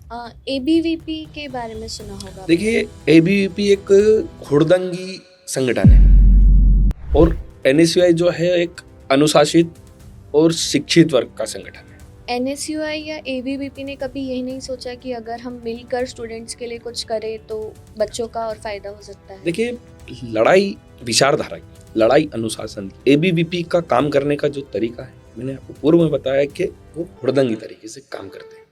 ABVP के बारे में सुना होगा आपने। देखिए, एबीवीपी एक हुड़दंगी संगठन है और एनएसयूआई जो है एक अनुशासित और शिक्षित वर्ग का संगठन है। एनएसयूआई या एबीवीपी ने कभी यही नहीं सोचा कि अगर हम मिलकर स्टूडेंट्स के लिए कुछ करें तो बच्चों का और फायदा हो सकता है? देखिए, लड़ाई विचारधारा की, लड़ाई अनुशासन की। एबीवीपी का काम करने का जो तरीका है, मैंने आपको पूर्व में बताया कि वो हुड़दंगी तरीके से काम करते हैं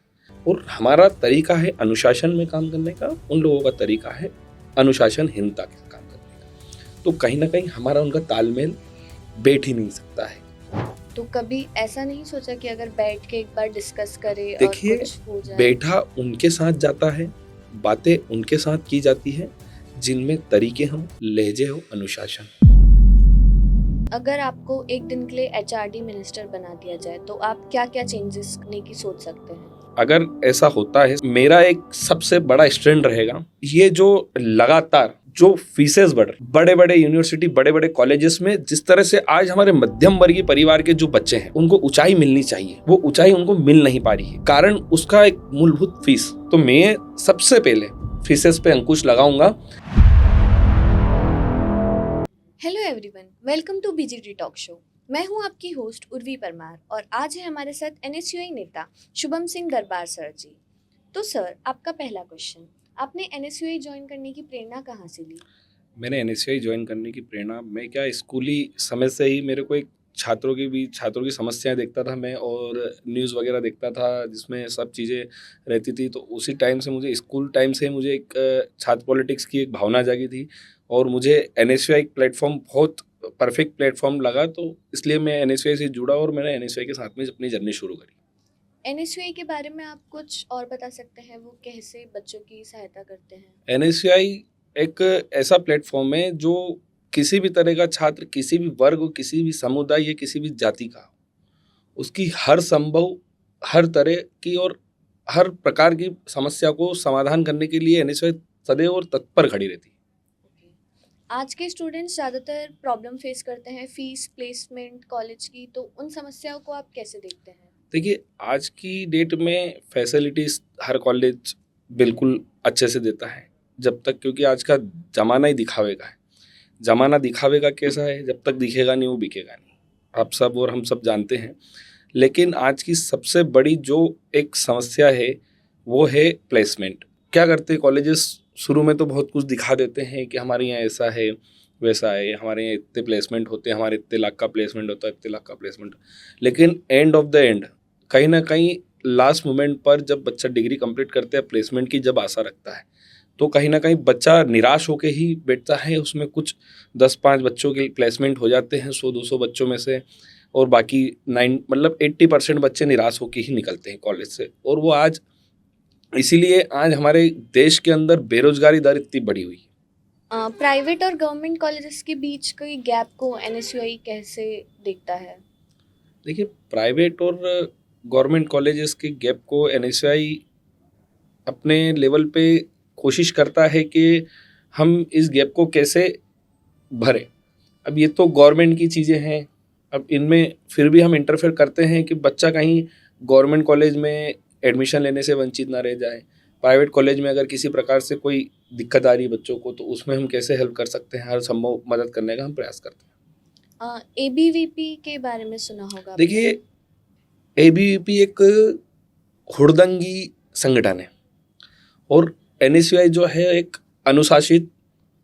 और हमारा तरीका है अनुशासन में काम करने का, उन लोगों का तरीका है अनुशासनहीनता के काम करने का। तो कहीं ना कहीं हमारा उनका तालमेल बैठ ही नहीं सकता है। तो कभी ऐसा नहीं सोचा कि अगर बैठ के एक बार डिस्कस करें और देखिए, कुछ हो जाए? बैठा उनके साथ जाता है, बातें उनके साथ की जाती है जिनमें तरीके हों, लहजे हो, अनुशासन। अगर आपको एक दिन के लिए एचआरडी मिनिस्टर बना दिया जाए तो आप क्या क्या चेंजेस करने की सोच सकते हैं? अगर ऐसा होता है, मेरा एक सबसे बड़ा स्ट्रेंथ रहेगा, ये जो लगातार जो फीसेस बढ़ रहे, बड़े बड़े यूनिवर्सिटी, बड़े बड़े कॉलेजेस में जिस तरह से आज हमारे मध्यम वर्गीय परिवार के जो बच्चे हैं उनको ऊंचाई मिलनी चाहिए, वो ऊंचाई उनको मिल नहीं पा रही है। कारण उसका एक मूलभूत फीस। तो मैं सबसे पहले फीसेस पे अंकुश लगाऊंगा। Hello everyone, welcome to BGT talk show. मैं हूं आपकी होस्ट उर्वी परमार और आज है हमारे साथ एनएसयूआई नेता शुभम सिंह दरबार सर जी। तो सर, आपका पहला क्वेश्चन, आपने एनएसयूआई ज्वाइन करने की प्रेरणा कहाँ से ली? मैंने एनएसयूआई ज्वाइन करने की प्रेरणा, मैं क्या स्कूली समय से ही मेरे को एक छात्रों की समस्याएं देखता था मैं, और न्यूज़ वगैरह देखता था जिसमें सब चीज़ें रहती थी। तो उसी टाइम से मुझे, स्कूल टाइम से मुझे एक छात्र पॉलिटिक्स की एक भावना जागी थी और मुझे एनएसयूआई प्लेटफॉर्म बहुत परफेक्ट प्लेटफॉर्म लगा। तो इसलिए मैं एनएसयूआई से जुड़ा और मैंने एनएसयूआई के साथ में अपनी जर्नी शुरू करी। एनएसयूआई के बारे में आप कुछ और बता सकते हैं, वो कैसे बच्चों की सहायता करते हैं? एनएसयूआई एक ऐसा प्लेटफॉर्म है जो किसी भी तरह का छात्र, किसी भी वर्ग, किसी भी समुदाय या किसी भी जाति का, उसकी हर संभव, हर तरह की और हर प्रकार की समस्या को समाधान करने के लिए एनएसयूआई सदैव और तत्पर खड़ी रहती है। आज के स्टूडेंट्स ज़्यादातर प्रॉब्लम फेस करते हैं फीस, प्लेसमेंट, कॉलेज की, तो उन समस्याओं को आप कैसे देखते हैं? देखिए, आज की डेट में फैसिलिटीज़ हर कॉलेज बिल्कुल अच्छे से देता है, जब तक, क्योंकि आज का ज़माना ही दिखावे का है। ज़माना दिखावे का कैसा है, जब तक दिखेगा नहीं वो बिकेगा नहीं, आप सब और हम सब जानते हैं। लेकिन आज की सबसे बड़ी जो एक समस्या है वो है प्लेसमेंट। क्या करते हैं कॉलेजेस, शुरू में तो बहुत कुछ दिखा देते हैं कि हमारे यहाँ ऐसा है, वैसा है, हमारे यहाँ इतने प्लेसमेंट होते हैं, हमारे इतने लाख का प्लेसमेंट होता है, इतने लाख का प्लेसमेंट। लेकिन एंड ऑफ द एंड कहीं ना कहीं लास्ट मोमेंट पर जब बच्चा डिग्री कंप्लीट करते हैं, प्लेसमेंट की जब आशा रखता है, तो कहीं ना कहीं बच्चा निराश होकर ही बैठता है। उसमें कुछ 10-5 बच्चों के प्लेसमेंट हो जाते हैं 100-200 बच्चों में से, और बाकी 80% बच्चे निराश होकर ही निकलते हैं कॉलेज से। और वो आज, इसीलिए आज हमारे देश के अंदर बेरोजगारी दर इतनी बढ़ी हुई है। प्राइवेट और गवर्नमेंट कॉलेजेस के बीच कोई गैप को एनएसयूआई कैसे देखता है? देखिए, प्राइवेट और गवर्नमेंट कॉलेजेस के गैप को एनएसयूआई अपने लेवल पे कोशिश करता है कि हम इस गैप को कैसे भरें। अब ये तो गवर्नमेंट की चीज़ें हैं, अब इनमें फिर भी हम इंटरफेयर करते हैं कि बच्चा कहीं गवर्नमेंट कॉलेज में एडमिशन लेने से वंचित ना रह जाए। प्राइवेट कॉलेज में अगर किसी प्रकार से कोई दिक्कत आ रही है बच्चों को, तो उसमें हम कैसे हेल्प कर सकते हैं, हर संभव मदद करने का हम प्रयास करते हैं। एबीवीपी के बारे में सुना होगा आपने। देखिए, एबीवीपी एक हुड़दंगी संगठन है और एनएसयूआई जो है एक अनुशासित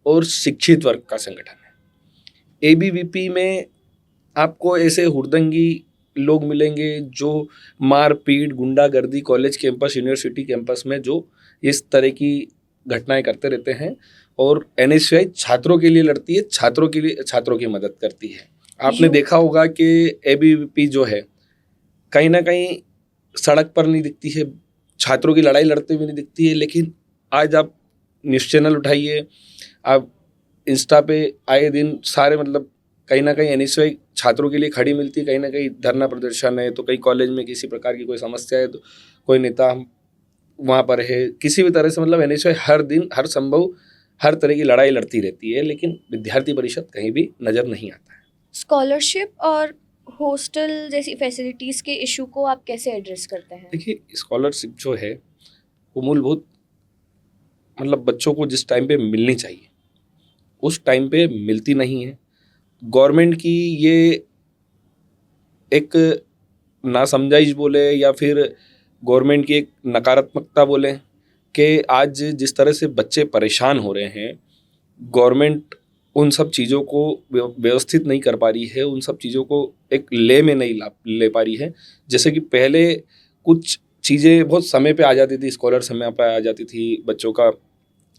और शिक्षित वर्ग का संगठन है। एबीवीपी में आपको ऐसे हुड़दंगी लोग मिलेंगे जो मारपीट, गुंडागर्दी कॉलेज कैंपस, यूनिवर्सिटी कैंपस में जो इस तरह की घटनाएं करते रहते हैं। और एनएसयूआई छात्रों के लिए लड़ती है, छात्रों के लिए, छात्रों की मदद करती है। आपने देखा होगा कि एबीवीपी जो है कहीं ना कहीं सड़क पर नहीं दिखती है, छात्रों की लड़ाई लड़ते हुए नहीं दिखती है। लेकिन आज आप न्यूज़ चैनल उठाइए, आप इंस्टा पे आए दिन सारे, मतलब कहीं ना कहीं एनएसयूआई छात्रों के लिए खड़ी मिलती है। कहीं ना कहीं धरना प्रदर्शन है, तो कहीं कॉलेज में किसी प्रकार की कोई समस्या है तो कोई नेता वहाँ पर है। किसी भी तरह से मतलब एनएसयूआई हर दिन, हर संभव, हर तरह की लड़ाई लड़ती रहती है, लेकिन विद्यार्थी परिषद कहीं भी नज़र नहीं आता है। स्कॉलरशिप और हॉस्टल जैसी फैसिलिटीज़ के इशू को आप कैसे एड्रेस करते हैं? देखिए, स्कॉलरशिप जो है वो मूलभूत मतलब बच्चों को जिस टाइम पे मिलनी चाहिए उस टाइम पे मिलती नहीं है। गवर्नमेंट की ये एक नासमझाइश बोले या फिर गवर्नमेंट की एक नकारात्मकता बोले कि आज जिस तरह से बच्चे परेशान हो रहे हैं, गवर्नमेंट उन सब चीज़ों को व्यवस्थित नहीं कर पा रही है, उन सब चीज़ों को एक ले में नहीं ले पा रही है। जैसे कि पहले कुछ चीज़ें बहुत समय पे आ जाती थी, स्कॉलर समय पे आ जाती थी, बच्चों का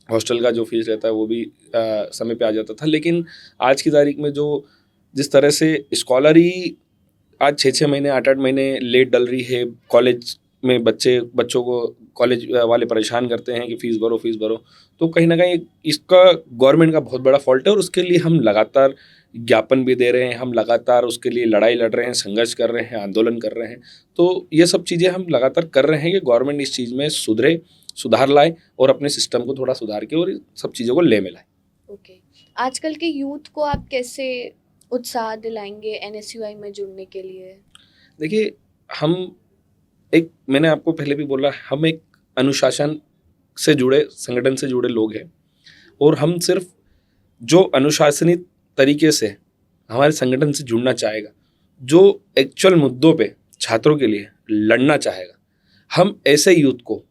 हॉस्टल का जो फीस रहता है वो भी समय पे आ जाता था। लेकिन आज की तारीख में जो जिस तरह से स्कॉलर ही आज 6-6 महीने 8-8 महीने लेट डल रही है, कॉलेज में बच्चों को कॉलेज वाले परेशान करते हैं कि फ़ीस भरो। तो कहीं ना कहीं इसका गवर्नमेंट का बहुत बड़ा फॉल्ट है और उसके लिए हम लगातार ज्ञापन भी दे रहे हैं, हम लगातार उसके लिए लड़ाई लड़ रहे हैं, संघर्ष कर रहे हैं, आंदोलन कर रहे हैं। तो ये सब चीज़ें हम लगातार कर रहे हैं कि गवर्नमेंट इस चीज़ में सुधार लाए और अपने सिस्टम को थोड़ा सुधार के और इन सब चीज़ों को ले में लाए। ओके, आजकल के यूथ को आप कैसे उत्साह दिलाएंगे एनएसयूआई में जुड़ने के लिए? देखिए, मैंने आपको पहले भी बोला, हम एक अनुशासन से जुड़े संगठन से जुड़े लोग हैं और हम सिर्फ जो अनुशासनित तरीके से हमारे संगठन से जुड़ना चाहेगा, जो एक्चुअल मुद्दों पे छात्रों के लिए लड़ना चाहेगा, हम ऐसे यूथ को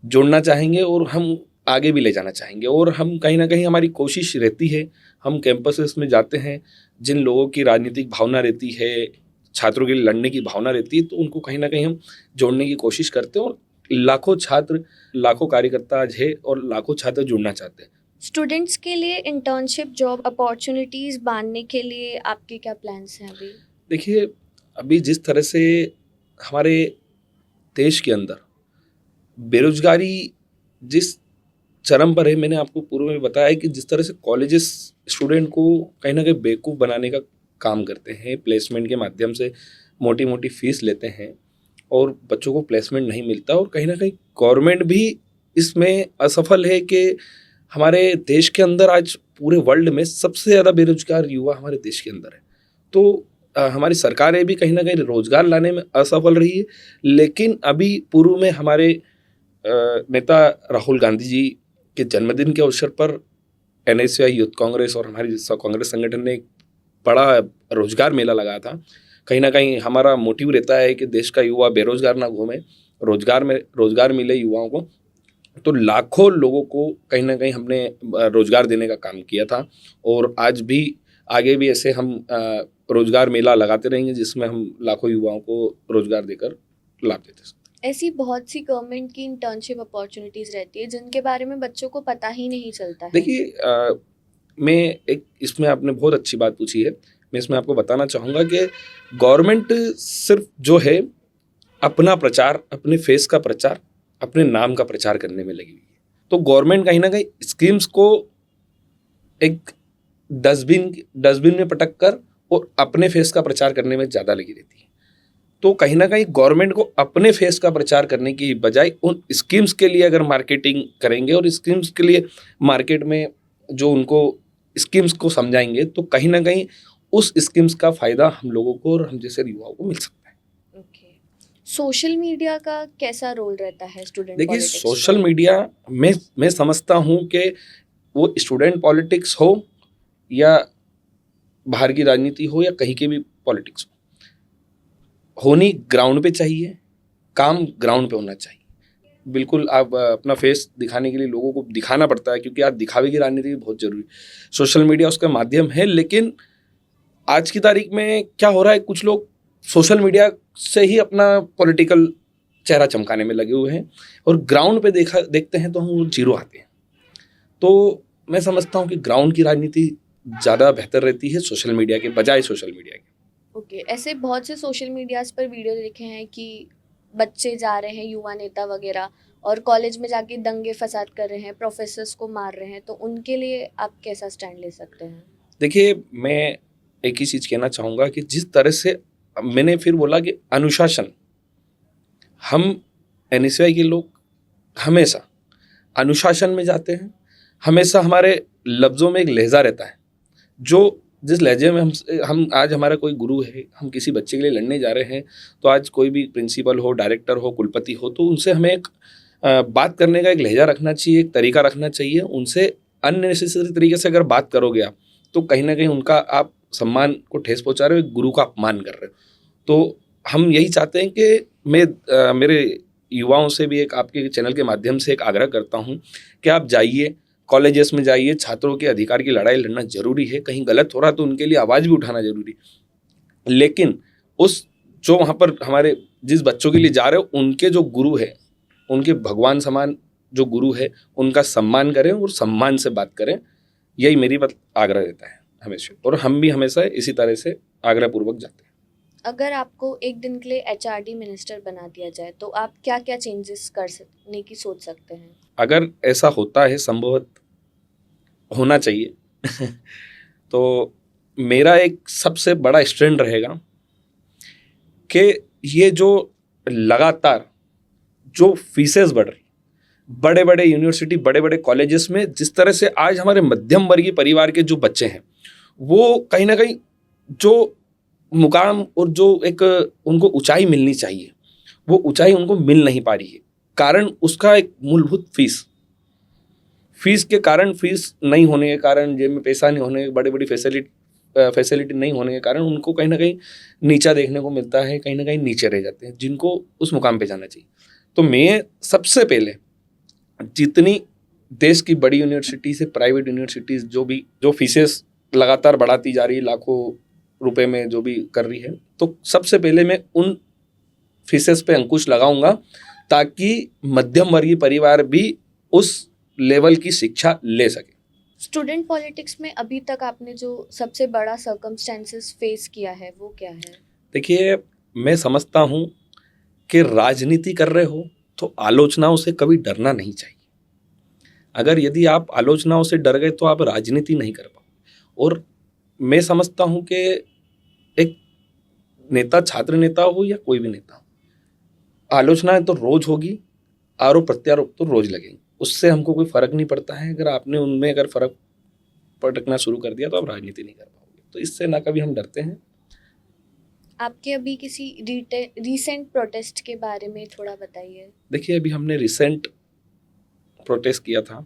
जोड़ना चाहेंगे और हम आगे भी ले जाना चाहेंगे। और हम कहीं ना कहीं हमारी कोशिश रहती है, हम कैंपसेस में जाते हैं, जिन लोगों की राजनीतिक भावना रहती है, छात्रों के लिए लड़ने की भावना रहती है, तो उनको कहीं ना कहीं हम जोड़ने की कोशिश करते हैं। और लाखों छात्र, लाखों कार्यकर्ता आज है और लाखों छात्र जुड़ना चाहते हैं। स्टूडेंट्स के लिए इंटर्नशिप जॉब अपॉर्चुनिटीज़ बांधने के लिए आपके क्या प्लान्स हैं अभी? देखिए, अभी जिस तरह से हमारे देश के अंदर बेरोजगारी जिस चरम पर है, मैंने आपको पूर्व में बताया कि जिस तरह से कॉलेजेस स्टूडेंट को कहीं ना कहीं बेवकूफ़ बनाने का काम करते हैं, प्लेसमेंट के माध्यम से मोटी मोटी फीस लेते हैं और बच्चों को प्लेसमेंट नहीं मिलता। और कहीं ना कहीं गवर्नमेंट भी इसमें असफल है कि हमारे देश के अंदर आज पूरे वर्ल्ड में सबसे ज़्यादा बेरोजगार युवा हमारे देश के अंदर है। तो हमारी सरकारें भी कहीं ना कहीं रोजगार लाने में असफल रही है। लेकिन अभी पूर्व में हमारे नेता राहुल गांधी जी के जन्मदिन के अवसर पर एनएसयूआई यूथ कांग्रेस और हमारी कांग्रेस संगठन ने एक बड़ा रोजगार मेला लगाया था। कहीं ना कहीं हमारा मोटिव रहता है कि देश का युवा बेरोजगार ना घूमे, रोजगार मिले युवाओं को। तो लाखों लोगों को कहीं ना कहीं हमने रोजगार देने का काम किया था और आज भी आगे भी ऐसे हम रोजगार मेला लगाते रहेंगे जिसमें हम लाखों युवाओं को रोजगार देकर लाभ देते हैं। ऐसी बहुत सी गवर्नमेंट की इंटर्नशिप अपॉर्चुनिटीज़ रहती है जिनके बारे में बच्चों को पता ही नहीं चलता है। देखिए, मैं एक इसमें आपने बहुत अच्छी बात पूछी है। मैं इसमें आपको बताना चाहूँगा कि गवर्नमेंट सिर्फ जो है अपना प्रचार, अपने फेस का प्रचार, अपने नाम का प्रचार करने में लगी हुई है। तो गवर्नमेंट कहीं ना कहीं स्कीम्स को एक डस्टबिन में पटक कर और अपने फेस का प्रचार करने में ज़्यादा लगी रहती है। तो कहीं ना कहीं गवर्नमेंट को अपने फेस का प्रचार करने की बजाय उन स्कीम्स के लिए अगर मार्केटिंग करेंगे और स्कीम्स के लिए मार्केट में जो उनको स्कीम्स को समझाएंगे, तो कहीं ना कहीं उस स्कीम्स का फ़ायदा हम लोगों को और हम जैसे युवाओं को मिल सकता है। ओके, सोशल मीडिया का कैसा रोल रहता है स्टूडेंट देखिए, पॉलिटिक्स सोशल में? मीडिया मैं समझता हूँ कि वो स्टूडेंट पॉलिटिक्स हो या बाहर की राजनीति हो या कहीं की भी पॉलिटिक्स होनी ग्राउंड पे चाहिए, काम ग्राउंड पे होना चाहिए। बिल्कुल आप अपना फेस दिखाने के लिए लोगों को दिखाना पड़ता है, क्योंकि आज दिखावे की राजनीति भी बहुत जरूरी। सोशल मीडिया उसका माध्यम है, लेकिन आज की तारीख में क्या हो रहा है, कुछ लोग सोशल मीडिया से ही अपना पॉलिटिकल चेहरा चमकाने में लगे हुए हैं और ग्राउंड पे देखते हैं तो हम जीरो आते हैं। तो मैं समझता हूँ कि ग्राउंड की राजनीति ज़्यादा बेहतर रहती है सोशल मीडिया के बजाय सोशल मीडिया के। ओके, ऐसे बहुत से सोशल मीडियाज पर वीडियो देखे हैं कि बच्चे जा रहे हैं, युवा नेता वगैरह, और कॉलेज में जाके दंगे फसाद कर रहे हैं, प्रोफेसर्स को मार रहे हैं, तो उनके लिए आप कैसा स्टैंड ले सकते हैं? देखिए, मैं एक ही चीज़ कहना चाहूँगा कि जिस तरह से मैंने फिर बोला कि अनुशासन, हम एनएसयूआई के लोग हमेशा अनुशासन में जाते हैं। हमेशा हमारे लफ्ज़ों में एक लहजा रहता है, जो जिस लहजे में हम आज हमारा कोई गुरु है, हम किसी बच्चे के लिए लड़ने जा रहे हैं, तो आज कोई भी प्रिंसिपल हो, डायरेक्टर हो, कुलपति हो, तो उनसे हमें एक बात करने का एक लहजा रखना चाहिए, एक तरीका रखना चाहिए। उनसे अननेसेसरी तरीके से अगर बात करोगे आप, तो कहीं ना कहीं उनका आप सम्मान को ठेस पहुंचा रहे हो, एक गुरु का अपमान कर रहे हो। तो हम यही चाहते हैं कि मेरे युवाओं से भी एक आपके चैनल के माध्यम से एक आग्रह करता हूं कि आप जाइए, कॉलेजेस में जाइए, छात्रों के अधिकार की लड़ाई लड़ना जरूरी है। कहीं गलत हो रहा तो उनके लिए आवाज़ भी उठाना जरूरी, लेकिन उस जो वहाँ पर हमारे जिस बच्चों के लिए जा रहे हो, उनके जो गुरु है, उनके भगवान समान जो गुरु है, उनका सम्मान करें और सम्मान से बात करें। यही मेरी बात आग्रह रहता है हमेशा, और हम भी हमेशा इसी तरह से आग्रहपूर्वक जाते हैं। अगर आपको एक दिन के लिए एचआरडी मिनिस्टर बना दिया जाए तो आप क्या क्या चेंजेस करने की सोच सकते हैं? अगर ऐसा होता है, संभवत होना चाहिए तो मेरा एक सबसे बड़ा स्ट्रेंथ रहेगा कि ये जो लगातार जो फीसेस बढ़ रही, बड़े बड़े यूनिवर्सिटी, बड़े बड़े कॉलेजेस में जिस तरह से आज हमारे मध्यम वर्गीय परिवार के जो बच्चे हैं, वो कहीं ना कहीं जो मुकाम और जो एक उनको ऊंचाई मिलनी चाहिए, वो ऊंचाई उनको मिल नहीं पा रही है। कारण उसका एक मूलभूत फीस के कारण, फीस नहीं होने के कारण, जेब में पैसा नहीं होने, बड़ी बड़ी फैसिलिटी नहीं होने के कारण उनको कहीं ना कहीं नीचा देखने को मिलता है, कहीं ना कहीं नीचे रह जाते हैं, जिनको उस मुकाम पे जाना चाहिए। तो मैं सबसे पहले जितनी देश की बड़ी यूनिवर्सिटी से प्राइवेट यूनिवर्सिटीज़ जो फीसेस लगातार बढ़ाती जा रही है, लाखों रुपए में जो भी कर रही है, तो सबसे पहले मैं उन फीसेस पे अंकुश लगाऊंगा ताकि मध्यम वर्गीय परिवार भी उस लेवल की शिक्षा ले सके। स्टूडेंट पॉलिटिक्स में अभी तक आपने जो सबसे बड़ा सर्कमस्टेंसेस फेस किया है वो क्या है? देखिए, मैं समझता हूँ कि राजनीति कर रहे हो तो आलोचनाओं से कभी डरना नहीं चाहिए। अगर यदि आप आलोचनाओं से डर गए तो आप राजनीति नहीं कर पाओ। और मैं समझता हूँ कि एक नेता, छात्र नेता हो या कोई भी नेता हो, आलोचनाएं तो रोज होगी, आरोप प्रत्यारोप तो रोज लगेंगे, उससे हमको कोई फर्क नहीं पड़ता है। अगर आपने उनमें अगर फर्क पड़ना शुरू कर दिया तो आप राजनीति नहीं कर पाओगे। तो इससे ना कभी हम डरते हैं। आपके अभी किसी रीसेंट प्रोटेस्ट के बारे में थोड़ा बताइए। देखिए, अभी हमने रिसेंट प्रोटेस्ट किया था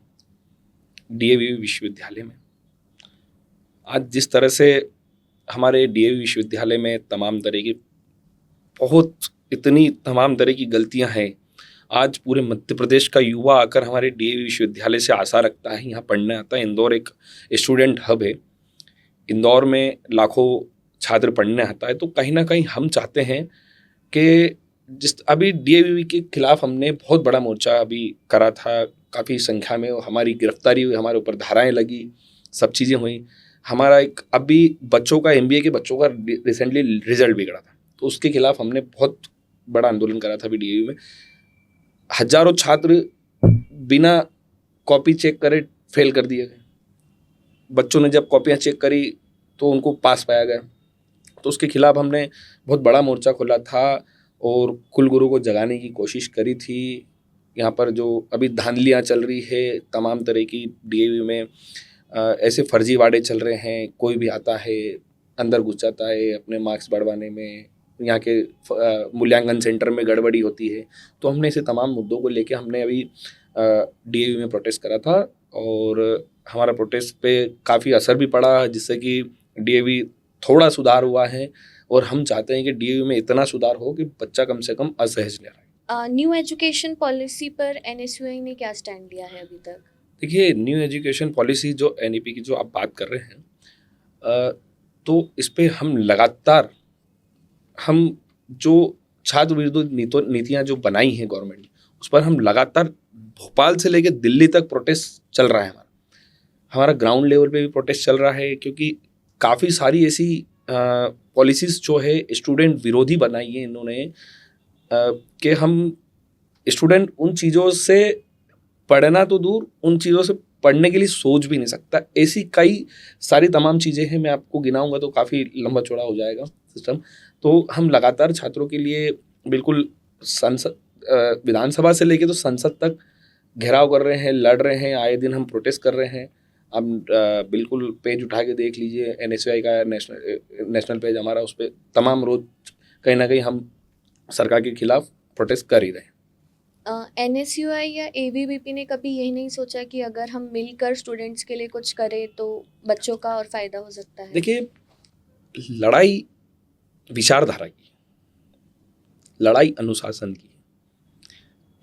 डीएवी विश्वविद्यालय में। आज जिस तरह से हमारे डीएवी विश्वविद्यालय में तमाम तरह की तमाम तरह की गलतियां हैं, आज पूरे मध्य प्रदेश का युवा आकर हमारे डीएवी विश्वविद्यालय से आशा रखता है, यहाँ पढ़ने आता है। इंदौर एक स्टूडेंट हब है, इंदौर में लाखों छात्र पढ़ने आता है। तो कहीं ना कहीं हम चाहते हैं कि अभी डीएवी के खिलाफ हमने बहुत बड़ा मोर्चा अभी करा था, काफ़ी संख्या में हमारी गिरफ्तारी हुई, हमारे ऊपर धाराएं लगी, सब चीज़ें हुई। हमारा एक अभी बच्चों का, एमबीए के बच्चों का रिसेंटली रिजल्ट बिगड़ा था, तो उसके खिलाफ हमने बहुत बड़ा आंदोलन करा था अभी डीएवी में। हजारों छात्र बिना कॉपी चेक करे फेल कर दिए गए। बच्चों ने जब कॉपियाँ चेक करी तो उनको पास पाया गया। तो उसके खिलाफ हमने बहुत बड़ा मोर्चा खोला था और कुलगुरु को जगाने की कोशिश करी थी। यहाँ पर जो अभी धांधलियाँ चल रही है तमाम तरह की डीएवी में, ऐसे फर्जीवाड़े चल रहे हैं, कोई भी आता है अंदर घुस जाता है अपने मार्क्स बढ़वाने में, यहाँ के मूल्यांकन सेंटर में गड़बड़ी होती है। तो हमने ऐसे तमाम मुद्दों को लेके हमने अभी डीएवी में प्रोटेस्ट करा था और हमारा प्रोटेस्ट पे काफ़ी असर भी पड़ा, जिससे कि डीएवी थोड़ा सुधार हुआ है। और हम चाहते हैं कि डीएवी में इतना सुधार हो कि बच्चा कम से कम असहज न रहे। न्यू एजुकेशन पॉलिसी पर एनएसयूआई ने क्या स्टैंड लिया है अभी तक? देखिए, न्यू एजुकेशन पॉलिसी जो एनईपी की जो आप बात कर रहे हैं, तो इस पे हम लगातार जो छात्र विरोधी नीतियाँ जो बनाई हैं गवर्नमेंट ने, उस पर हम लगातार भोपाल से लेकर दिल्ली तक प्रोटेस्ट चल रहा है। हमारा ग्राउंड लेवल पे भी प्रोटेस्ट चल रहा है, क्योंकि काफ़ी सारी ऐसी पॉलिसीज़ जो है स्टूडेंट विरोधी बनाई है इन्होंने, कि हम स्टूडेंट उन चीज़ों से पढ़ना तो दूर, उन चीज़ों से पढ़ने के लिए सोच भी नहीं सकता। ऐसी कई सारी तमाम चीज़ें हैं, मैं आपको गिनाऊंगा तो काफ़ी लंबा चौड़ा हो जाएगा सिस्टम। तो हम लगातार छात्रों के लिए बिल्कुल विधानसभा से लेके तो संसद तक घेराव कर रहे हैं, लड़ रहे हैं, आए दिन हम प्रोटेस्ट कर रहे हैं। आप बिल्कुल पेज उठा के देख लीजिए, एनएसयूआई का नेशनल पेज हमारा, उस पर तमाम रोज कहीं ना कहीं हम सरकार के खिलाफ प्रोटेस्ट कर ही रहे हैं। एनएसयूआई या एबीवीपी ने कभी यही नहीं सोचा कि अगर हम मिलकर स्टूडेंट्स के लिए कुछ करें तो बच्चों का और फायदा हो सकता है? देखिए, लड़ाई विचारधारा की, लड़ाई अनुशासन की।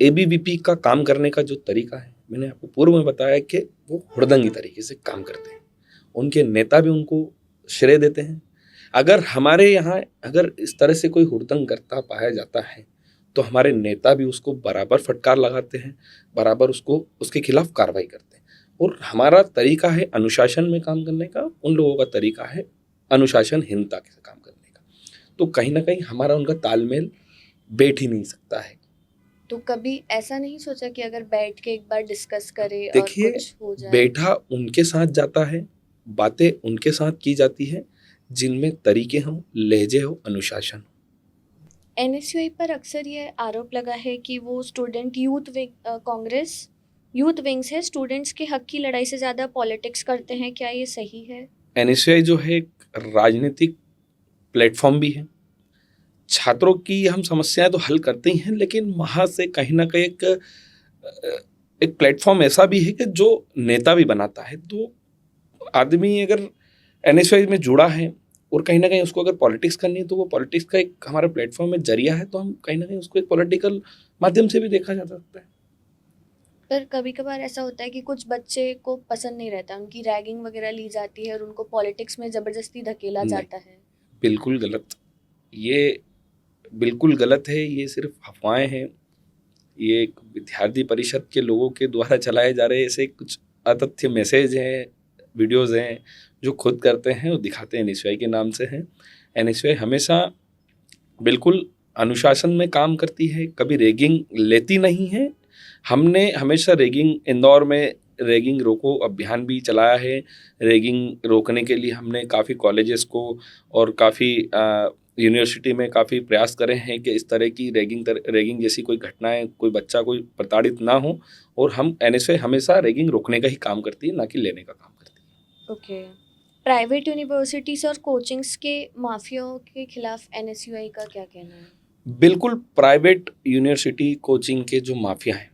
एबीवीपी का काम करने का जो तरीका है, मैंने आपको पूर्व में बताया कि वो हुड़दंगी तरीके से काम करते हैं। उनके नेता भी उनको श्रेय देते हैं। अगर हमारे यहाँ अगर इस तरह से कोई हुड़दंग करता पाया जाता है तो हमारे नेता भी उसको बराबर फटकार लगाते हैं, बराबर उसको उसके खिलाफ कार्रवाई करते हैं। और हमारा तरीका है अनुशासन में काम करने का, उन लोगों का तरीका है अनुशासनहीनता से काम करने का। तो कहीं ना कहीं हमारा उनका तालमेल बैठ ही नहीं सकता है। तो कभी ऐसा नहीं सोचा कि अगर बैठ के एक बार डिस्कस करें और देखिए, कुछ हो जाए? बैठा उनके साथ जाता है, बातें उनके साथ की जाती है जिनमें तरीके हों, लहजे हो, अनुशासन हो। एनएसयूआई पर अक्सर ये आरोप लगा है कि वो student youth wing Congress youth wings है, स्टूडेंट्स के हक की लड़ाई से ज़्यादा पॉलिटिक्स करते हैं। क्या ये सही है? एनएसयूआई जो है एक राजनीतिक प्लेटफॉर्म भी है। छात्रों की हम समस्याएं तो हल करते ही हैं, लेकिन वहाँ से कहीं ना कहीं एक प्लेटफॉर्म ऐसा भी है कि जो नेता भी बनाता है। तो आदमी अगर एनएसयूआई में जुड़ा है और कहीं ना कहीं उसको अगर पॉलिटिक्स करनी है तो वो पॉलिटिक्स का एक हमारे प्लेटफॉर्म में जरिया है, तो हम कहीं ना कहीं उसको एक पॉलिटिकल माध्यम से भी देखा जा सकता है। पर कभी कभार ऐसा होता है कि कुछ बच्चे को पसंद नहीं रहता, उनकी रैगिंग वगैरह ली जाती है और उनको पॉलिटिक्स में ज़बरदस्ती धकेला नहीं, जाता है। बिल्कुल गलत। ये बिल्कुल गलत है। ये सिर्फ अफवाहें हैं। ये एक विद्यार्थी परिषद के लोगों के द्वारा चलाए जा रहे ऐसे कुछ अतथ्य मैसेज हैं, वीडियोस हैं जो खुद करते हैं और दिखाते हैं एनएसयूआई के नाम से हैं। एनएसयूआई हमेशा बिल्कुल अनुशासन में काम करती है, कभी रैगिंग लेती नहीं है। हमने हमेशा रैगिंग, इंदौर में रैगिंग रोको अभियान भी चलाया है। रैगिंग रोकने के लिए हमने काफ़ी कॉलेजेस को और काफ़ी यूनिवर्सिटी में काफ़ी प्रयास करे हैं कि इस तरह की रैगिंग जैसी कोई घटनाएं, कोई बच्चा कोई प्रताड़ित ना हो। और हम एनएसयूआई हमेशा रैगिंग रोकने का ही काम करती है, ना कि लेने का काम करती है। ओके। प्राइवेट यूनिवर्सिटीज़ और कोचिंग्स के माफियाओं के खिलाफ एनएसयूआई का क्या कहना है? बिल्कुल, प्राइवेट यूनिवर्सिटी कोचिंग के जो माफिया हैं,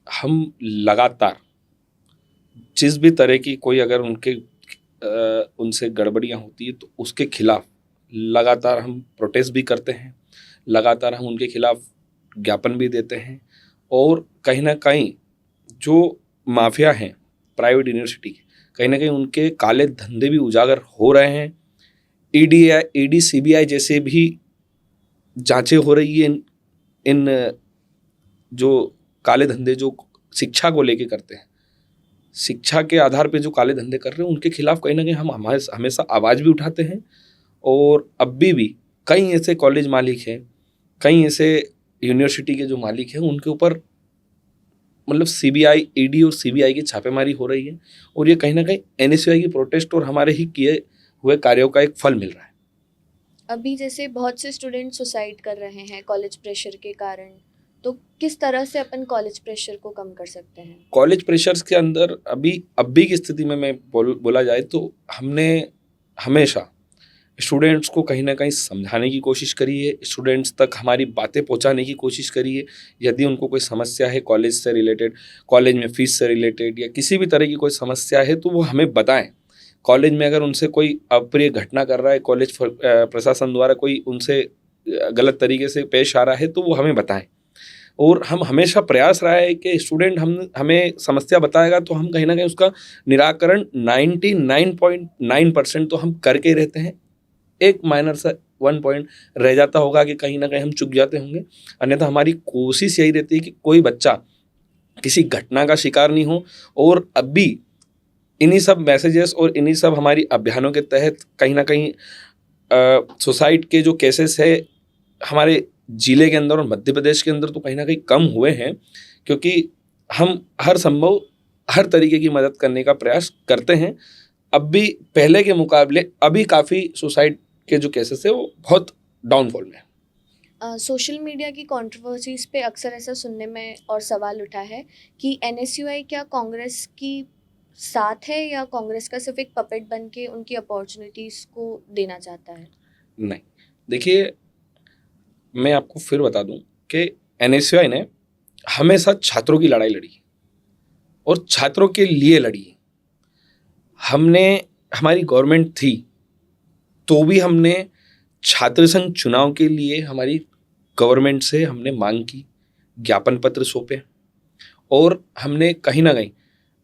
हम लगातार जिस भी तरह की कोई अगर उनसे गड़बड़ियाँ होती है तो उसके खिलाफ लगातार हम प्रोटेस्ट भी करते हैं, लगातार हम उनके खिलाफ ज्ञापन भी देते हैं। और कहीं ना कहीं जो माफिया हैं प्राइवेट यूनिवर्सिटी के, कहीं ना कहीं उनके काले धंधे भी उजागर हो रहे हैं। ईडी सीबीआई जैसे भी जांचें हो रही है इन जो काले धंधे जो शिक्षा को लेके करते हैं, शिक्षा के आधार पे जो काले धंधे कर रहे हैं उनके खिलाफ कहीं ना कहीं हम हमेशा आवाज़ भी उठाते हैं। और अभी भी कई ऐसे कॉलेज मालिक हैं, कई ऐसे यूनिवर्सिटी के जो मालिक हैं, उनके ऊपर मतलब सीबीआई, ईडी और सीबीआई की छापेमारी हो रही है। और ये कहीं ना कहीं एनएसयूआई की प्रोटेस्ट और हमारे ही किए हुए कार्यों का एक फल मिल रहा है। अभी जैसे बहुत से स्टूडेंट सुसाइड कर रहे हैं कॉलेज प्रेशर के कारण, तो किस तरह से अपन कॉलेज प्रेशर को कम कर सकते हैं? कॉलेज प्रेशर्स के अंदर अभी की स्थिति में मैं बोला जाए तो हमने हमेशा स्टूडेंट्स को कहीं ना कहीं समझाने की कोशिश करी है, स्टूडेंट्स तक हमारी बातें पहुंचाने की कोशिश करी है। यदि उनको कोई समस्या है कॉलेज से रिलेटेड, कॉलेज में फीस से रिलेटेड या किसी भी तरह की कोई समस्या है तो वो हमें बताएं। कॉलेज में अगर उनसे कोई अप्रिय घटना कर रहा है, कॉलेज प्रशासन द्वारा कोई उनसे गलत तरीके से पेश आ रहा है तो वो हमें बताएं। और हम हमेशा प्रयास रहा है कि स्टूडेंट हमें समस्या बताएगा तो हम कहीं ना कहीं उसका निराकरण 99.9% तो हम करके रहते हैं। एक माइनर सा 1 पॉइंट रह जाता होगा कि कहीं ना कहीं हम चूक जाते होंगे, अन्यथा हमारी कोशिश यही रहती है कि कोई बच्चा किसी घटना का शिकार नहीं हो। और अभी इन्हीं सब मैसेजेस और इन्हीं सब हमारी अभियानों के तहत कहीं ना कहीं सुसाइड के जो केसेस है हमारे जिले के अंदर और मध्य प्रदेश के अंदर तो कहीं ना कहीं कम हुए हैं, क्योंकि हम हर संभव हर तरीके की मदद करने का प्रयास करते हैं। अब भी पहले के मुकाबले अभी काफ़ी सुसाइड के जो केसेस है वो बहुत डाउनफॉल में है। सोशल मीडिया की कंट्रोवर्सीज पे अक्सर ऐसा सुनने में और सवाल उठा है कि एनएसयूआई क्या कांग्रेस की साथ है या कांग्रेस का सिर्फ एक पपेट बन के उनकी अपॉर्चुनिटीज़ को देना चाहता है? नहीं, देखिए, मैं आपको फिर बता दूं कि एनएसयूआई ने हमेशा छात्रों की लड़ाई लड़ी और छात्रों के लिए लड़ी। हमने, हमारी गवर्नमेंट थी तो भी हमने छात्र संघ चुनाव के लिए हमारी गवर्नमेंट से हमने मांग की, ज्ञापन पत्र सौंपे, और हमने कहीं ना कहीं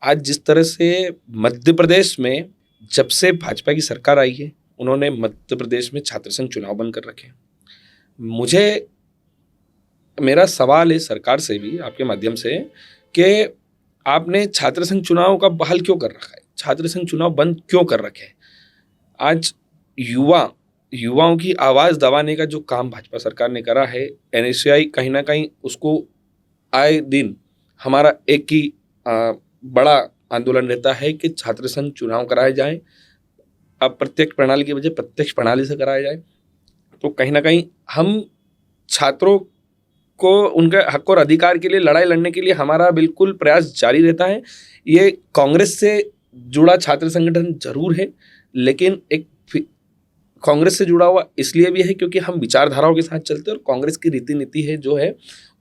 आज जिस तरह से मध्य प्रदेश में जब से भाजपा की सरकार आई है, उन्होंने मध्य प्रदेश में छात्र संघ चुनाव बंद कर रखे। मुझे, मेरा सवाल है सरकार से भी आपके माध्यम से कि आपने छात्र संघ चुनाव का बहाल क्यों कर रखा है, छात्र संघ चुनाव बंद क्यों कर रखे हैं? आज युवाओं की आवाज़ दबाने का जो काम भाजपा सरकार ने करा है, एनएसयूआई कहीं ना कहीं उसको आए दिन हमारा एक ही बड़ा आंदोलन रहता है कि छात्र संघ चुनाव कराए जाएं, अप्रत्यक्ष प्रणाली की बजाय प्रत्यक्ष प्रणाली से कराया जाए। तो कहीं ना कहीं हम छात्रों को उनके हक और अधिकार के लिए लड़ाई लड़ने के लिए हमारा बिल्कुल प्रयास जारी रहता है। ये कांग्रेस से जुड़ा छात्र संगठन जरूर है, लेकिन एक कांग्रेस से जुड़ा हुआ इसलिए भी है क्योंकि हम विचारधाराओं के साथ चलते हैं और कांग्रेस की रीति नीति है जो है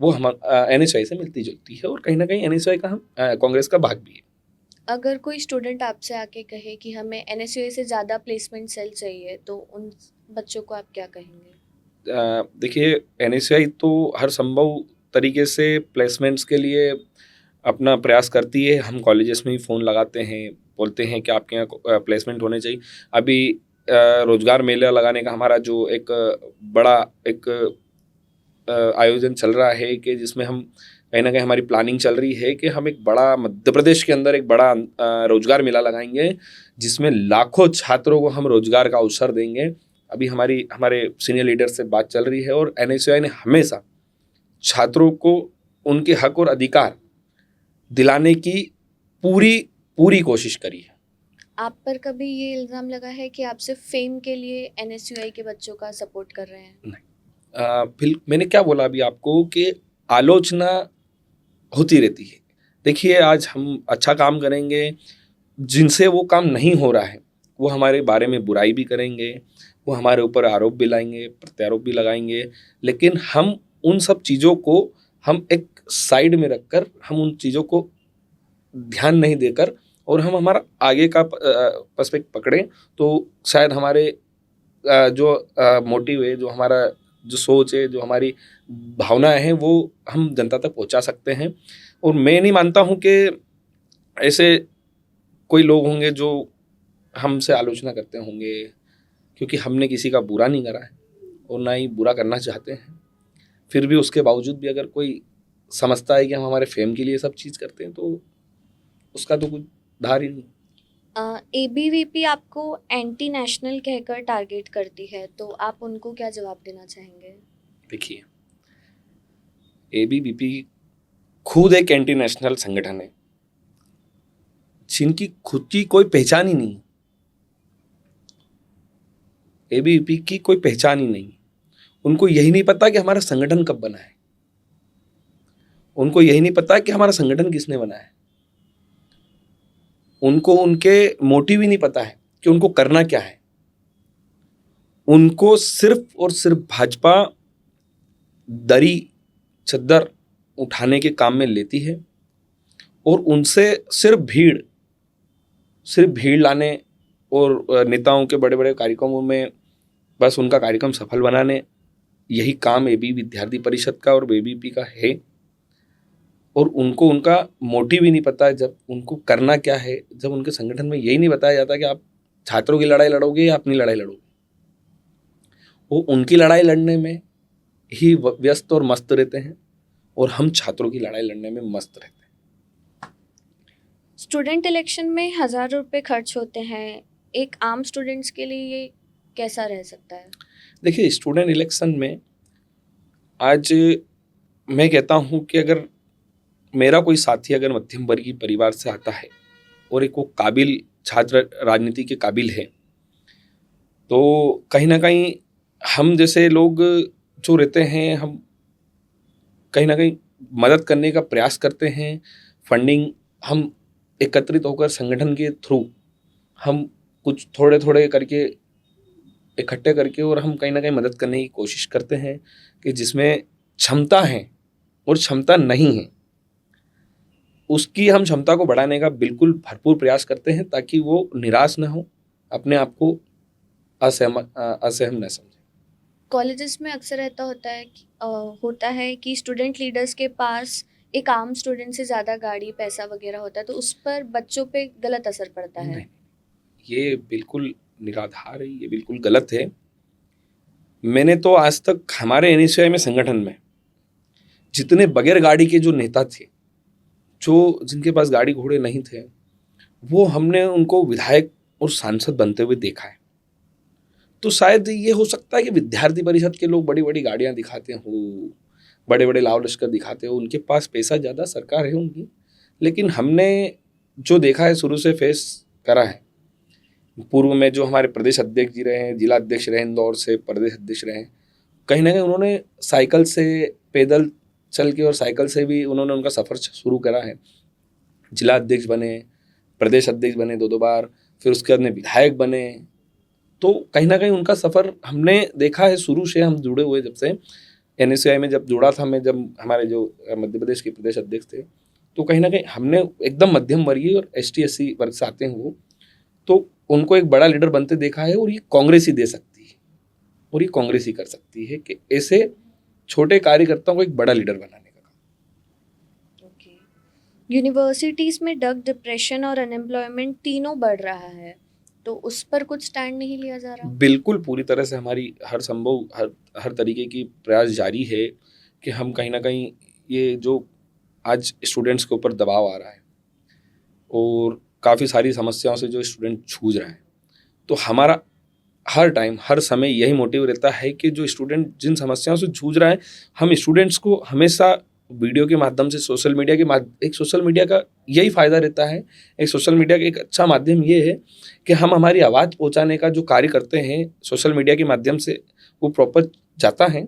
वो हम एनएसयूआई से मिलती जुलती है, और कहीं ना कहीं एनएसयूआई का हम कांग्रेस का भाग भी है। अगर कोई स्टूडेंट आपसे आके कहे कि हमें एनएसयूआई से ज़्यादा प्लेसमेंट सेल चाहिए, तो उन बच्चों को आप क्या कहेंगे? देखिए, एनएसयूआई तो हर संभव तरीके से प्लेसमेंट्स के लिए अपना प्रयास करती है। हम कॉलेजेस में ही फ़ोन लगाते हैं, बोलते हैं कि आपके यहाँ प्लेसमेंट होने चाहिए। अभी रोजगार मेला लगाने का हमारा जो एक बड़ा एक आयोजन चल रहा है कि जिसमें हम कहीं ना कहीं हमारी प्लानिंग चल रही है कि हम एक बड़ा मध्य प्रदेश के अंदर एक बड़ा रोजगार मेला लगाएंगे जिसमें लाखों छात्रों को हम रोजगार का अवसर देंगे। अभी हमारे सीनियर लीडर से बात चल रही है और एनएसयूआई ने हमेशा छात्रों को उनके हक और अधिकार दिलाने की पूरी कोशिश करी है। आप पर कभी ये इल्ज़ाम लगा है कि आप सिर्फ फेम के लिए एनएसयूआई के बच्चों का सपोर्ट कर रहे हैं? नहीं, मैंने क्या बोला अभी आपको कि आलोचना होती रहती है। देखिए, आज हम अच्छा काम करेंगे, जिनसे वो काम नहीं हो रहा है वो हमारे बारे में बुराई भी करेंगे, वो हमारे ऊपर आरोप भी लाएंगे, प्रत्यारोप भी लगाएंगे, लेकिन हम उन सब चीज़ों को हम एक साइड में रखकर हम उन चीज़ों को ध्यान नहीं देकर और हम हमारा आगे का पर्सपेक्टिव पकड़ें तो शायद हमारे जो मोटिव है, जो हमारा जो सोच है, जो हमारी भावनाएं हैं, वो हम जनता तक पहुंचा सकते हैं। और मैं नहीं मानता हूं कि ऐसे कोई लोग होंगे जो हमसे आलोचना करते होंगे, क्योंकि हमने किसी का बुरा नहीं करा है और ना ही बुरा करना चाहते हैं। फिर भी उसके बावजूद भी अगर कोई समझता है कि हम हमारे फेम के लिए सब चीज़ करते हैं तो उसका तो कुछ धार ही नहीं। एबीवीपी आपको एंटी नेशनल कहकर टारगेट करती है, तो आप उनको क्या जवाब देना चाहेंगे? देखिए, एबीवीपी खुद एक एंटी नेशनल संगठन है जिनकी खुद की कोई पहचान ही नहीं। एबीवीपी की कोई पहचान ही नहीं। उनको यही नहीं पता कि हमारा संगठन कब बना है, उनको यही नहीं पता कि हमारा संगठन किसने बनाया है, उनको उनके मोटिव ही नहीं पता है कि उनको करना क्या है। उनको सिर्फ और सिर्फ भाजपा दरी चद्दर उठाने के काम में लेती है और उनसे सिर्फ भीड़ लाने और नेताओं के बड़े बड़े कार्यक्रमों में बस उनका कार्यक्रम सफल बनाने, यही काम एबी विद्यार्थी परिषद का और एबीवीपी का है। और उनको उनका मोटिव ही नहीं पता है, जब उनको करना क्या है, जब उनके संगठन में यही नहीं बताया जाता कि आप छात्रों की लड़ाई लड़ोगे या अपनी लड़ाई लड़ोगे। वो उनकी लड़ाई लड़ने में ही व्यस्त और मस्त रहते हैं और हम छात्रों की लड़ाई लड़ने में मस्त रहते हैं। स्टूडेंट इलेक्शन में हज़ारों रुपए खर्च होते हैं, एक आम स्टूडेंट्स के लिए ये कैसा रह सकता है? देखिए, स्टूडेंट इलेक्शन में आज मैं कहता हूँ कि अगर मेरा कोई साथी अगर मध्यम वर्गीय परिवार से आता है और एक वो काबिल छात्र राजनीति के काबिल है, तो कहीं ना कहीं हम जैसे लोग जो रहते हैं, हम कहीं ना कहीं मदद करने का प्रयास करते हैं। फंडिंग हम एकत्रित होकर संगठन के थ्रू हम कुछ थोड़े थोड़े करके इकट्ठे करके और हम कहीं ना कहीं मदद करने की कोशिश करते हैं कि जिसमें क्षमता है और क्षमता नहीं है, उसकी हम क्षमता को बढ़ाने का बिल्कुल भरपूर प्रयास करते हैं ताकि वो निराश ना हो, अपने आप को असहम न समझे। कॉलेजेस में अक्सर ऐसा होता है कि स्टूडेंट लीडर्स के पास एक आम स्टूडेंट से ज़्यादा गाड़ी पैसा वगैरह होता है, तो उस पर बच्चों पे गलत असर पड़ता है। नहीं, ये बिल्कुल निराधार है, ये बिल्कुल गलत है। मैंने तो आज तक हमारे एनएसयूआई में संगठन में जितने बगैर गाड़ी के जो नेता थे, जो जिनके पास गाड़ी घोड़े नहीं थे, वो हमने उनको विधायक और सांसद बनते हुए देखा है। तो शायद ये हो सकता है कि विद्यार्थी परिषद के लोग बड़ी बड़ी गाड़ियां दिखाते हो, बड़े बड़े लाव लश्कर दिखाते हो, उनके पास पैसा ज़्यादा, सरकार है उनकी, लेकिन हमने जो देखा है, शुरू से फेस करा है। पूर्व में जो हमारे प्रदेश अध्यक्ष जी रहे हैं, जिला अध्यक्ष रहे, इंदौर से प्रदेश अध्यक्ष रहे, कहीं ना कहीं उन्होंने साइकिल से, पैदल चल के और साइकिल से भी उन्होंने उनका सफ़र शुरू करा है। जिला अध्यक्ष बने, प्रदेश अध्यक्ष बने 2-2 बार, फिर उसके बाद में विधायक बने। तो कहीं ना कहीं उनका सफ़र हमने देखा है शुरू से, हम जुड़े हुए जब से एनएसयूआई में जब जुड़ा था मैं, जब हमारे जो मध्य प्रदेश के प्रदेश अध्यक्ष थे, तो कहीं ना कहीं हमने एकदम मध्यम वर्गीय और ST-SC वर्ग से आते हैं वो, तो उनको एक बड़ा लीडर बनते देखा है। और ये कांग्रेस ही दे सकती है और ये कांग्रेस ही कर सकती है कि ऐसे छोटे कार्यकर्ताओं को एक बड़ा लीडर बनाने का काम। यूनिवर्सिटीज़ में ड्रग, डिप्रेशन और अनएम्प्लॉयमेंट तीनों बढ़ रहा है, तो उस पर कुछ स्टैंड नहीं लिया जा रहा? बिल्कुल, पूरी तरह से हमारी हर संभव हर तरीके की प्रयास जारी है कि हम कहीं ना कहीं ये जो आज स्टूडेंट्स के ऊपर दबाव आ रहा है और काफ़ी सारी समस्याओं से जो स्टूडेंट जूझ रहे हैं, तो हमारा हर टाइम हर समय यही मोटिव रहता है कि जो स्टूडेंट जिन समस्याओं से जूझ रहा है, हम स्टूडेंट्स को हमेशा वीडियो के माध्यम से, सोशल मीडिया के माध्यम, एक सोशल मीडिया का यही फ़ायदा रहता है, एक सोशल मीडिया का एक अच्छा माध्यम ये है कि हम हमारी आवाज़ पहुंचाने का जो कार्य करते हैं सोशल मीडिया के माध्यम से, वो प्रॉपर जाता है,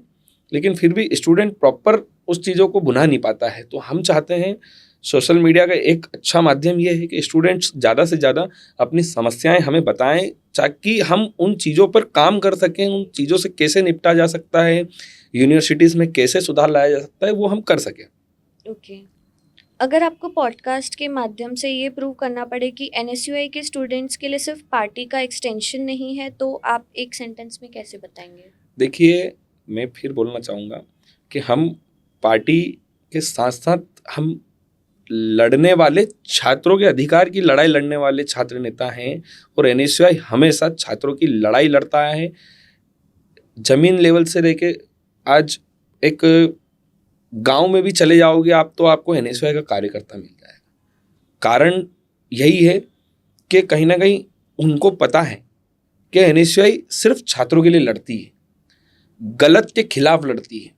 लेकिन फिर भी स्टूडेंट प्रॉपर उस चीज़ों को भुना नहीं पाता है। तो हम चाहते हैं सोशल मीडिया का एक अच्छा माध्यम ये है कि स्टूडेंट्स ज़्यादा से ज़्यादा अपनी समस्याएं हमें बताएं, ताकि हम उन चीज़ों पर काम कर सकें, उन चीज़ों से कैसे निपटा जा सकता है, यूनिवर्सिटीज़ में कैसे सुधार लाया जा सकता है, वो हम कर सकें। ओके। अगर आपको पॉडकास्ट के माध्यम से ये प्रूव करना पड़े कि एनएसयूआई के स्टूडेंट्स के लिए सिर्फ पार्टी का एक्सटेंशन नहीं है, तो आप एक सेंटेंस में कैसे बताएंगे? देखिए, मैं फिर बोलना चाहूँगा कि हम पार्टी के साथ साथ हम लड़ने वाले छात्रों के अधिकार की लड़ाई लड़ने वाले छात्र नेता हैं, और एनएसयूआई हमेशा छात्रों की लड़ाई लड़ता है। जमीन लेवल से लेके आज एक गांव में भी चले जाओगे आप, तो आपको एनएसयूआई का कार्यकर्ता मिल जाएगा। कारण यही है कि कहीं ना कहीं उनको पता है कि एनएसयूआई सिर्फ छात्रों के लिए लड़ती है, गलत के खिलाफ लड़ती है,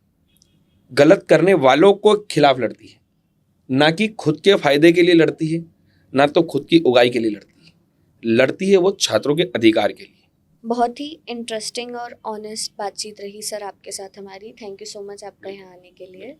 गलत करने वालों को खिलाफ लड़ती है, ना कि खुद के फायदे के लिए लड़ती है, ना तो खुद की उगाई के लिए लड़ती है वो छात्रों के अधिकार के लिए। बहुत ही इंटरेस्टिंग और ऑनेस्ट बातचीत रही सर आपके साथ हमारी। थैंक यू सो मच आपका यहाँ आने के लिए।